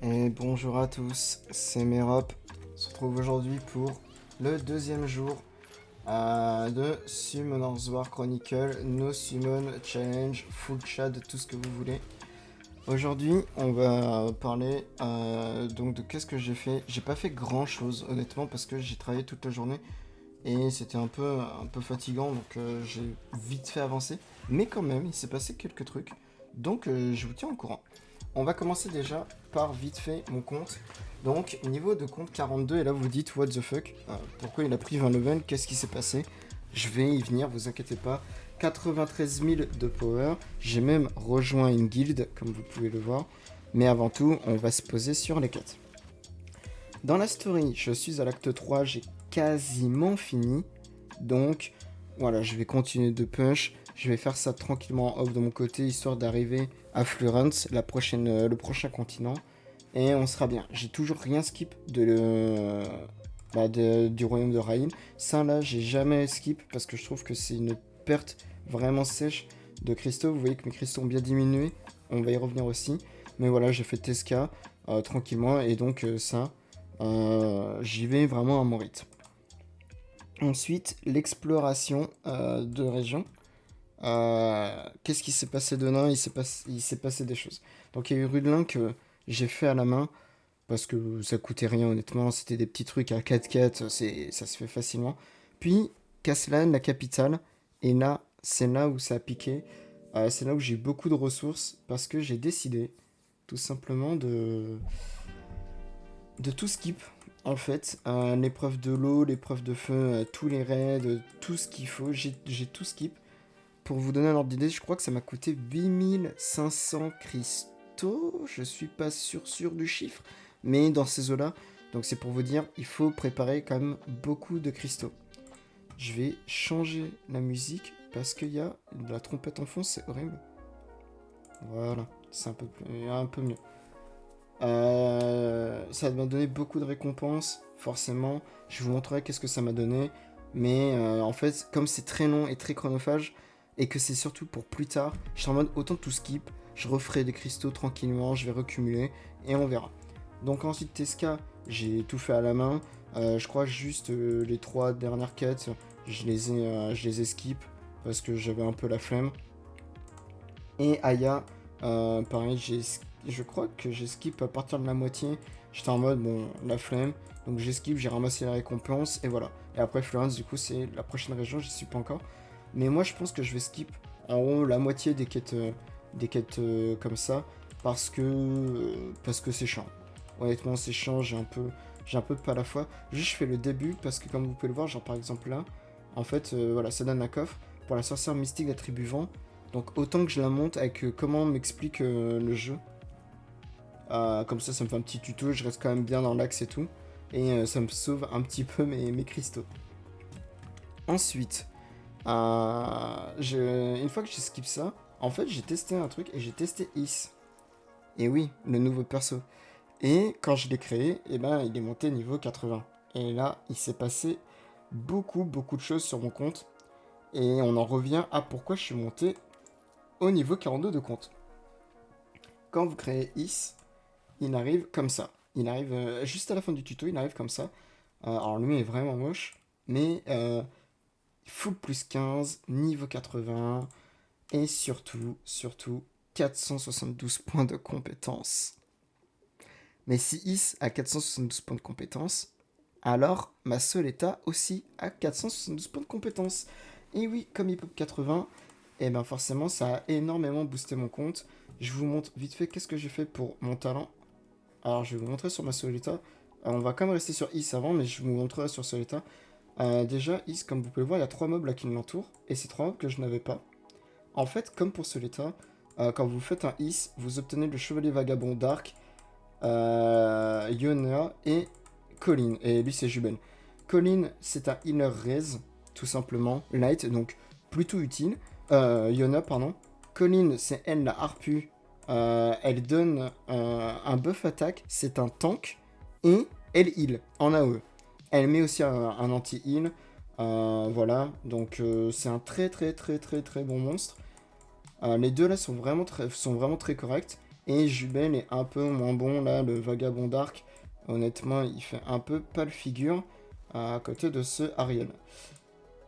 Et bonjour à tous, c'est Merop. On se retrouve aujourd'hui pour le deuxième jour de Summoners War Chronicle, No Summon Challenge, Full Chat, tout ce que vous voulez. Aujourd'hui, on va parler donc de qu'est-ce que j'ai fait. J'ai pas fait grand chose honnêtement parce que j'ai travaillé toute la journée et c'était un peu fatigant donc j'ai vite fait avancer. Mais quand même, il s'est passé quelques trucs donc je vous tiens au courant. On va commencer déjà par vite fait mon compte. Donc, niveau de compte 42, et là vous dites what the fuck, pourquoi il a pris 20 levels, qu'est-ce qui s'est passé? Je vais y venir, vous inquiétez pas. 93 000 de power, j'ai même rejoint une guilde, comme vous pouvez le voir. Mais avant tout, on va se poser sur les quêtes. Dans la story, je suis à l'acte 3, j'ai quasiment fini. Donc, voilà, je vais continuer de punch. Je vais faire ça tranquillement en off de mon côté, histoire d'arriver à Florence, le prochain continent. Et on sera bien. J'ai toujours rien skip du royaume de Rain. Ça, là, j'ai jamais skip parce que je trouve que c'est une perte vraiment sèche de cristaux. Vous voyez que mes cristaux ont bien diminué. On va y revenir aussi. Mais voilà, j'ai fait Tesca tranquillement. Et donc, j'y vais vraiment à mon rythme. Ensuite, l'exploration de région. Qu'est-ce qui s'est passé de nain? Il s'est passé des choses. Donc il y a eu Rudelin que j'ai fait à la main parce que ça coûtait rien honnêtement, c'était des petits trucs à 4 ça se fait facilement. Puis Caslan, la capitale, et là, c'est là où ça a piqué. C'est là où j'ai eu beaucoup de ressources parce que j'ai décidé tout simplement de tout skip. En fait, l'épreuve de l'eau, l'épreuve de feu, tous les raids, tout ce qu'il faut, j'ai tout skip. Pour vous donner un ordre d'idée, je crois que ça m'a coûté 8500 cristaux. Je suis pas sûr du chiffre, mais dans ces eaux-là. Donc c'est pour vous dire, il faut préparer quand même beaucoup de cristaux. Je vais changer la musique parce qu'il y a de la trompette en fond, c'est horrible. Voilà, c'est un peu mieux. Ça m'a donné beaucoup de récompenses, forcément. Je vous montrerai qu'est-ce que ça m'a donné. Mais en fait, comme c'est très long et très chronophage, et que c'est surtout pour plus tard, je suis en mode autant tout skip. Je referai des cristaux tranquillement, je vais recumuler, et on verra. Donc ensuite, Tesca, j'ai tout fait à la main. Je crois juste les 3 dernières quêtes, je les ai skip, parce que j'avais un peu la flemme. Et Aya, pareil, je crois que j'ai skip à partir de la moitié. J'étais en mode, bon, la flemme. Donc j'ai skip, j'ai ramassé la récompense, et voilà. Et après Florence, du coup, c'est la prochaine région, je suis pas encore. Mais moi, je pense que je vais skip en haut la moitié des quêtes comme ça, parce que c'est chiant. Honnêtement, c'est chiant, j'ai un peu pas à la fois. Juste, je fais le début, parce que comme vous pouvez le voir, genre par exemple là, en fait, voilà, ça donne un coffre pour la sorcière mystique de la tribu vent. Donc autant que je la monte avec comment m'explique le jeu. Comme ça me fait un petit tuto, je reste quand même bien dans l'axe et tout. Et ça me sauve un petit peu mes cristaux. Ensuite, une fois que j'ai skip ça, en fait j'ai testé un truc et j'ai testé Is. Et oui, le nouveau perso. Et quand je l'ai créé, eh ben, il est monté niveau 80. Et là, il s'est passé beaucoup de choses sur mon compte. Et on en revient à pourquoi je suis monté au niveau 42 de compte. Quand vous créez Is, il arrive comme ça. Il arrive juste à la fin du tuto, il arrive comme ça. Alors lui est vraiment moche, mais full plus 15, niveau 80, et surtout 472 points de compétence. Mais si Is a 472 points de compétence, alors ma Soleta aussi a 472 points de compétence. Et oui, comme il pop 80, et ben forcément ça a énormément boosté mon compte. Je vous montre vite fait qu'est-ce que j'ai fait pour mon talent. Alors, je vais vous montrer sur ma Solita. On va quand même rester sur Is avant, mais je vous montrerai sur Solita. Déjà, Is, comme vous pouvez le voir, il y a 3 mobs là qui l'entourent. Et c'est 3 mobs que je n'avais pas. En fait, comme pour Solita, quand vous faites un Is, vous obtenez le Chevalier Vagabond Dark, Yona et Colin. Et lui, c'est Juben. Colin, c'est un healer raise, tout simplement. Light, donc plutôt utile. Yona, pardon. Colin, c'est elle, la harpue. Elle donne un buff attaque, c'est un tank, et elle heal en AOE. Elle met aussi un anti-heal. Voilà, donc c'est un très bon monstre. Les deux là sont vraiment très corrects. Et Jubel est un peu moins bon, là, le Vagabond Dark. Honnêtement, il fait un peu pas le figure à côté de ce Ariel.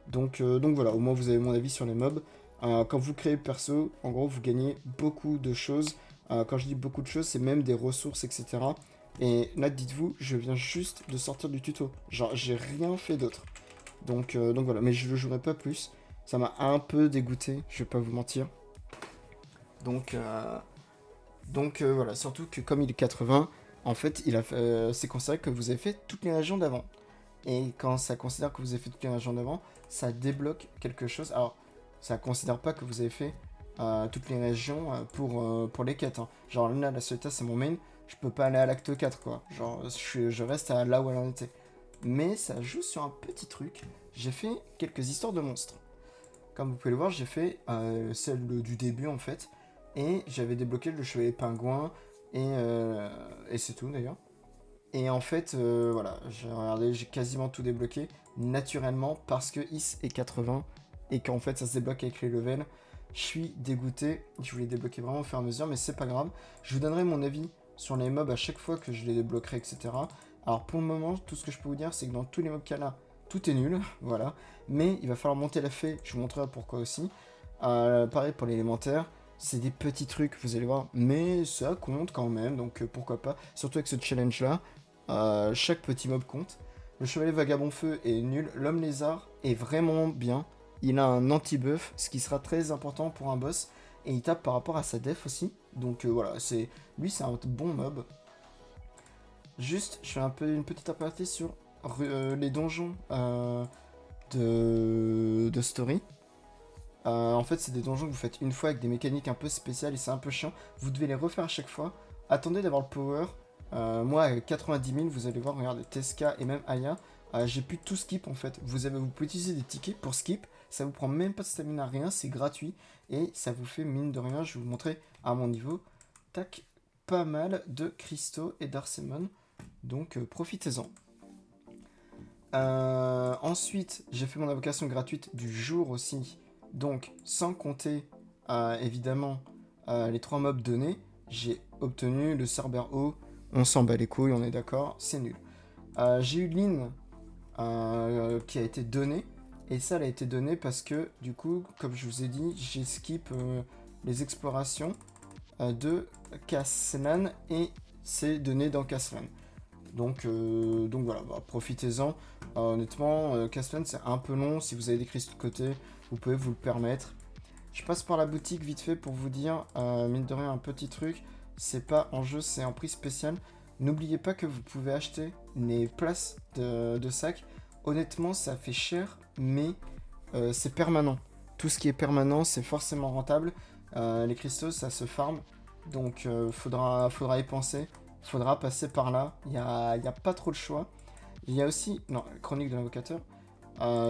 Donc voilà, au moins vous avez mon avis sur les mobs. Quand vous créez le perso, en gros, vous gagnez beaucoup de choses. Quand je dis beaucoup de choses, c'est même des ressources, etc. Et là, dites-vous, je viens juste de sortir du tuto. Genre, j'ai rien fait d'autre. Donc voilà, mais je le jouerai pas plus. Ça m'a un peu dégoûté, je vais pas vous mentir. Donc, euh, donc voilà, surtout que comme il est 80, en fait, c'est considéré que vous avez fait toutes les régions d'avant. Et quand ça considère que vous avez fait toutes les régions d'avant, ça débloque quelque chose. Alors, ça considère pas que vous avez fait toutes les régions pour les quêtes, hein. Genre là, la Solita, c'est mon main. Je peux pas aller à l'acte 4, quoi. Genre, je reste à là où elle en était. Mais ça joue sur un petit truc. J'ai fait quelques histoires de monstres. Comme vous pouvez le voir, j'ai fait celle du début, en fait. Et j'avais débloqué le chevalier pingouin. Et c'est tout, d'ailleurs. Et en fait, voilà, j'ai quasiment tout débloqué naturellement parce que Is est 80 et qu'en fait ça se débloque avec les levels. Je suis dégoûté, je voulais débloquer vraiment au fur et à mesure, mais c'est pas grave. Je vous donnerai mon avis sur les mobs à chaque fois que je les débloquerai, etc. Alors pour le moment, tout ce que je peux vous dire, c'est que dans tous les mobs qu'il y a là, tout est nul, voilà. Mais il va falloir monter la fée, je vous montrerai pourquoi aussi. Pareil pour l'élémentaire. C'est des petits trucs, vous allez voir, mais ça compte quand même, donc pourquoi pas. Surtout avec ce challenge-là. Chaque petit mob compte. Le chevalier vagabond feu est nul. L'homme lézard est vraiment bien. Il a un anti-buff, ce qui sera très important pour un boss. Et il tape par rapport à sa def aussi. Donc voilà, lui c'est un bon mob. Juste, je fais une petite aparté sur les donjons de Story. En fait, c'est des donjons que vous faites une fois avec des mécaniques un peu spéciales et c'est un peu chiant. Vous devez les refaire à chaque fois. Attendez d'avoir le power. Moi, avec 90 000, vous allez voir, regardez, Teska et même Aya, j'ai pu tout skip en fait. Vous pouvez utiliser des tickets pour skip. Ça vous prend même pas de stamina, rien, c'est gratuit. Et ça vous fait, mine de rien, je vais vous montrer à mon niveau, tac, pas mal de cristaux et d'arsémon. Donc profitez-en. Ensuite, j'ai fait mon invocation gratuite du jour aussi. Donc, sans compter évidemment les 3 mobs donnés, j'ai obtenu le Cerber haut. On s'en bat les couilles, on est d'accord, c'est nul. J'ai eu Lynn qui a été donnée. Et ça, elle a été donnée parce que, du coup, comme je vous ai dit, j'ai skip les explorations de Caslan et c'est donné dans Caslan. Donc voilà, bah, profitez-en. Honnêtement, Caslan c'est un peu long. Si vous avez des cristaux de côté, vous pouvez vous le permettre. Je passe par la boutique vite fait pour vous dire, mine de rien, un petit truc. C'est pas en jeu, c'est en prix spécial. N'oubliez pas que vous pouvez acheter les places de sac. Honnêtement, ça fait cher, mais c'est permanent. Tout ce qui est permanent, c'est forcément rentable. Les cristaux, ça se farm. Donc, faudra y penser. Faudra passer par là. Il y a pas trop de choix. Il y a aussi... Non, chronique de l'invocateur.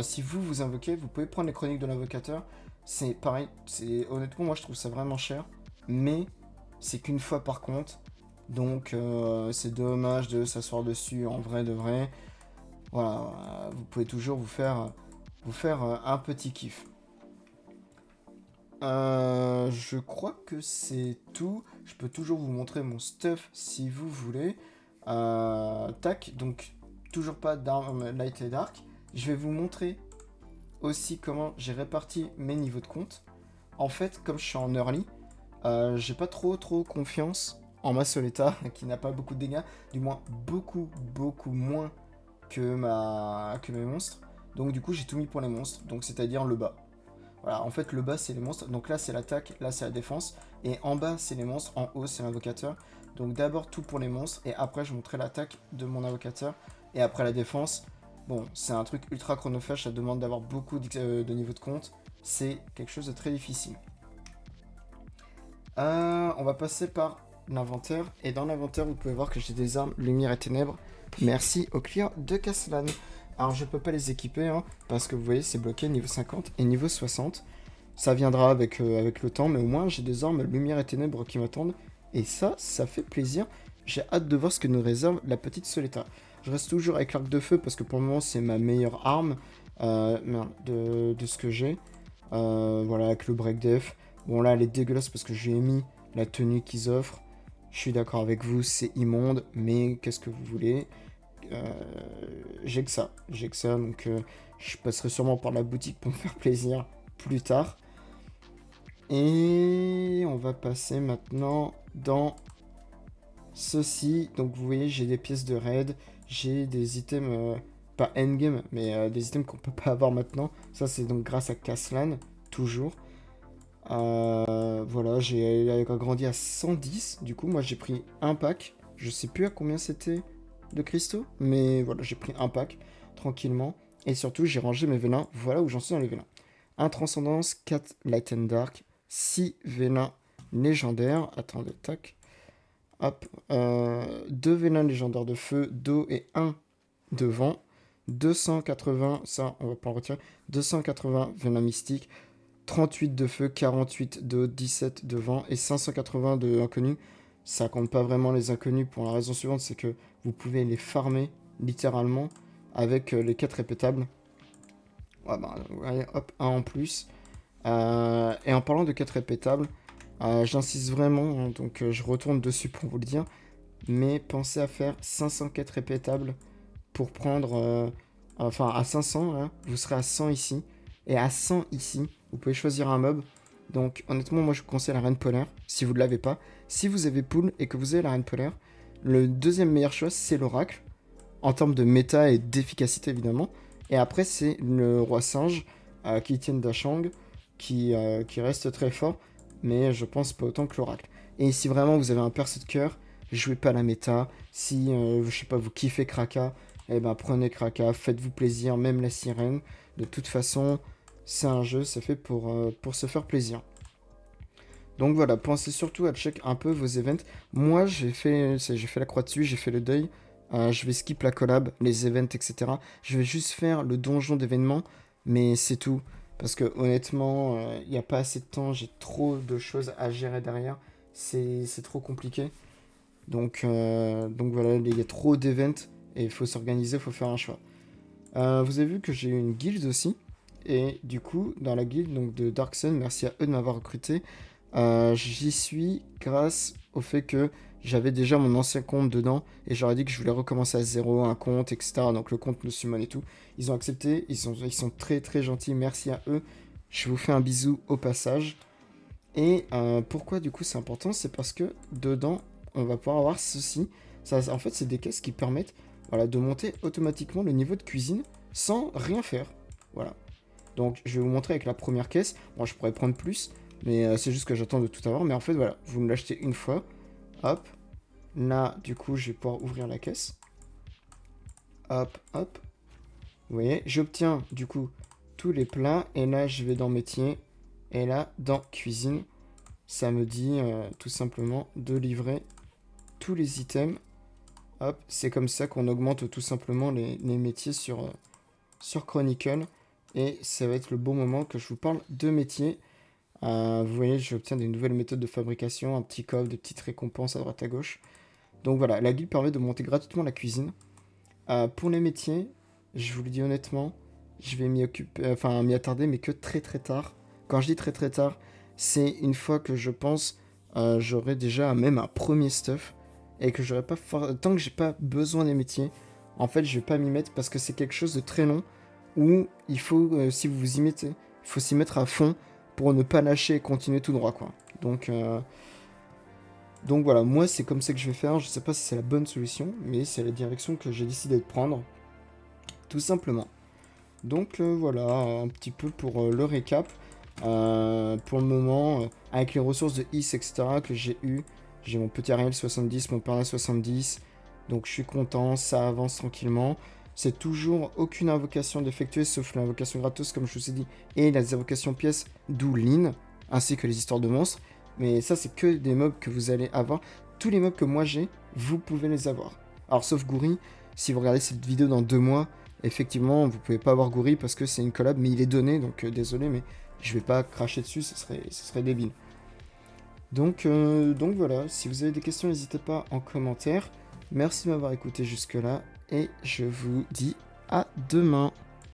Si vous invoquez, vous pouvez prendre les chroniques de l'invocateur. C'est pareil. Honnêtement, moi, je trouve ça vraiment cher. Mais c'est qu'une fois par compte. Donc, c'est dommage de s'asseoir dessus en vrai de vrai. Voilà, vous pouvez toujours vous faire un petit kiff. Je crois que c'est tout. Je peux toujours vous montrer mon stuff si vous voulez. Tac, donc toujours pas d'armes light et dark. Je vais vous montrer aussi comment j'ai réparti mes niveaux de compte. En fait, comme je suis en early, j'ai pas trop confiance en ma Soleta qui n'a pas beaucoup de dégâts, du moins beaucoup moins que mes monstres. Donc du coup, j'ai tout mis pour les monstres, donc c'est-à-dire le bas. Voilà, en fait, le bas, c'est les monstres. Donc là, c'est l'attaque, là, c'est la défense. Et en bas, c'est les monstres. En haut, c'est l'invocateur. Donc d'abord, tout pour les monstres. Et après, je montrerai l'attaque de mon invocateur. Et après, la défense. Bon, c'est un truc ultra chronophage. Ça demande d'avoir beaucoup de niveau de compte. C'est quelque chose de très difficile. On va passer par l'inventaire. Et dans l'inventaire, vous pouvez voir que j'ai des armes lumière et ténèbres. Merci au client de Caslan. Alors je peux pas les équiper hein, parce que vous voyez c'est bloqué niveau 50 et niveau 60. Ça viendra avec le temps, mais au moins j'ai des armes lumière et ténèbres qui m'attendent. Et ça fait plaisir. J'ai hâte de voir ce que nous réserve la petite Soleta. Je reste toujours avec l'arc de feu parce que pour le moment c'est ma meilleure arme de ce que j'ai. Voilà avec le break def. Bon là elle est dégueulasse parce que j'ai mis la tenue qu'ils offrent. Je suis d'accord avec vous, c'est immonde, mais qu'est-ce que vous voulez? Euh, j'ai que ça, donc je passerai sûrement par la boutique pour me faire plaisir plus tard. Et on va passer maintenant dans ceci. Donc vous voyez, j'ai des pièces de raid, j'ai des items, pas endgame, mais des items qu'on peut pas avoir maintenant. Ça c'est donc grâce à Kaslan, toujours. Voilà, j'ai agrandi à 110. Du coup, moi j'ai pris un pack. Je sais plus à combien c'était de cristaux, mais voilà, j'ai pris un pack tranquillement. Et surtout, j'ai rangé mes vélins. Voilà où j'en suis dans les vélins. Un Transcendance, 4 Light and Dark, 6 vélins légendaires. Attendez, tac. Hop. 2 vélins légendaires de feu, d'eau et un de vent. 280, ça on va pas le retirer. 280 vélins mystiques. 38 de feu, 48 de 17 de vent et 580 de inconnus. Ça compte pas vraiment les inconnus pour la raison suivante, c'est que vous pouvez les farmer littéralement avec les 4 répétables. Ouais, bah, ouais, hop, un en plus. Et en parlant de 4 répétables, j'insiste vraiment, hein, donc je retourne dessus pour vous le dire, mais pensez à faire 504 répétables pour prendre... enfin, à 500, là, vous serez à 100 ici. Et à 100 ici, vous pouvez choisir un mob. Donc, honnêtement, moi, je vous conseille la reine polaire, si vous ne l'avez pas. Si vous avez pool et que vous avez la reine polaire, le deuxième meilleur choix, c'est l'oracle, en termes de méta et d'efficacité, évidemment. Et après, c'est le roi singe, qui tient d'Ashang, qui reste très fort, mais je pense pas autant que l'oracle. Et si vraiment vous avez un percée de cœur, jouez pas la méta. Si, je sais pas, vous kiffez Kraka, eh ben prenez Kraka, faites-vous plaisir, même la sirène. De toute façon, c'est un jeu, c'est fait pour se faire plaisir. Donc voilà, pensez surtout à check un peu vos events. Moi, j'ai fait la croix dessus, j'ai fait le deuil. Je vais skip la collab, les events, etc. Je vais juste faire le donjon d'événements, mais c'est tout. Parce que honnêtement, il n'y a pas assez de temps, j'ai trop de choses à gérer derrière. C'est trop compliqué. Donc voilà, il y a trop d'events et il faut s'organiser, il faut faire un choix. Vous avez vu que j'ai une guilde aussi. Et du coup, dans la guilde donc de Dark Sun, merci à eux de m'avoir recruté. J'y suis grâce au fait que j'avais déjà mon ancien compte dedans. Et j'aurais dit que je voulais recommencer à zéro, un compte, etc. Donc le compte me summon et tout. Ils ont accepté, ils sont très très gentils. Merci à eux. Je vous fais un bisou au passage. Et pourquoi du coup c'est important? C'est parce que dedans, on va pouvoir avoir ceci. Ça, en fait, c'est des caisses qui permettent voilà, de monter automatiquement le niveau de cuisine sans rien faire. Voilà. Donc je vais vous montrer avec la première caisse. Moi je pourrais prendre plus, mais c'est juste que j'attends de tout avoir. Mais en fait voilà, vous me l'achetez une fois. Hop. Là du coup je vais pouvoir ouvrir la caisse. Hop, hop. Vous voyez, j'obtiens du coup tous les plats. Et là je vais dans métier. Et là dans cuisine, ça me dit tout simplement de livrer tous les items. Hop, c'est comme ça qu'on augmente tout simplement les métiers sur Chronicle. Et ça va être le bon moment que je vous parle de métier. Vous voyez, j'obtiens des nouvelles méthodes de fabrication, un petit coffre, des petites récompenses à droite à gauche. Donc voilà, la guilde permet de monter gratuitement la cuisine. Pour les métiers, je vous le dis honnêtement, je vais m'y attarder, mais que très très tard. Quand je dis très très tard, c'est une fois que je pense j'aurai déjà même un premier stuff et que j'aurai pas tant que j'ai pas besoin des métiers. En fait, je vais pas m'y mettre parce que c'est quelque chose de très long où il faut, si vous vous y mettez, il faut s'y mettre à fond pour ne pas lâcher et continuer tout droit, quoi. Donc voilà, moi c'est comme ça que je vais faire. Je sais pas si c'est la bonne solution, mais c'est la direction que j'ai décidé de prendre, tout simplement. Donc voilà, un petit peu pour le récap. Pour le moment, avec les ressources de IS, etc. que j'ai eu, j'ai mon petit Ariel 70, mon Perla 70. Donc je suis content, ça avance tranquillement. C'est toujours aucune invocation d'effectuer, sauf l'invocation gratos, comme je vous ai dit, et les invocations pièces, d'où Lyn, ainsi que les histoires de monstres. Mais ça, c'est que des mobs que vous allez avoir. Tous les mobs que moi j'ai, vous pouvez les avoir. Alors, sauf Gouri, si vous regardez cette vidéo dans 2 mois, effectivement, vous pouvez pas avoir Gouri parce que c'est une collab, mais il est donné, donc désolé, mais je vais pas cracher dessus, ce serait débile. Donc voilà, si vous avez des questions, n'hésitez pas en commentaire. Merci de m'avoir écouté jusque-là, et je vous dis à demain.